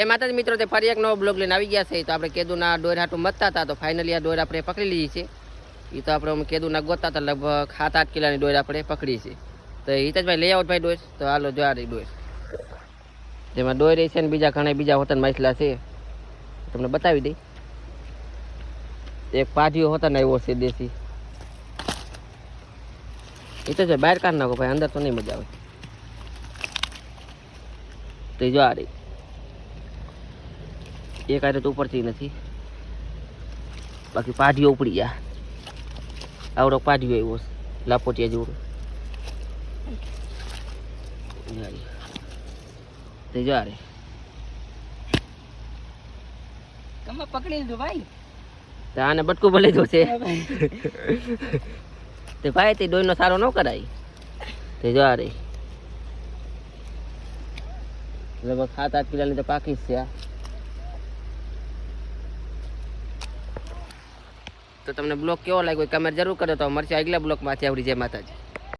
માતાજી મિત્રો તે ફરી એક નવો બ્લોગ લઈને આવી ગયા છે. તો આપણે કેદુના ડોર હાટું મતતા હતા, તો ફાઇનલી આ ડોર આપણે પકડી લીધી છે. એ તો આપણે કેદુના ગોતા હતા, લગભગ 7-8 કિલોની ડોર આપણે પકડી છે. તો હિતેશભાઈ લઈ આવો ભાઈ ડોર. તો હાલો જો આ ડોર, જેમાં ડોર છે ને બીજા હોતન માછલા છે, તમને બતાવી દઈ. એક પાઢીઓ હોતન આવ્યો છે દેશી. હિતેશભાઈ બહાર કાઢ નાખો ભાઈ, અંદર તો નહીં મજા આવે. તો જો આ રહી એક આરે તો ઉપરથી નથી, બાકી પાઢીઓ ઉપડી ગયા. આવડો પાઢીઓ આવ્યો છે લાપોટિયા જેવડો. તે જો આ રે તમે પકડી લીધું ભાઈ. આને બટકું ભલે જો છે તે ભાઈ તે ડોયનો સારો ન કરાય. તે જો આ રે લગભગ 7-8 કિલોની તો પાકી છે આ. તો તમને બ્લોગ કેવો લાગ્યો કમેન્ટ જરૂર કરજો. તો મળશે આગલા બ્લોગમાંથી. આવડી જય માતાજી.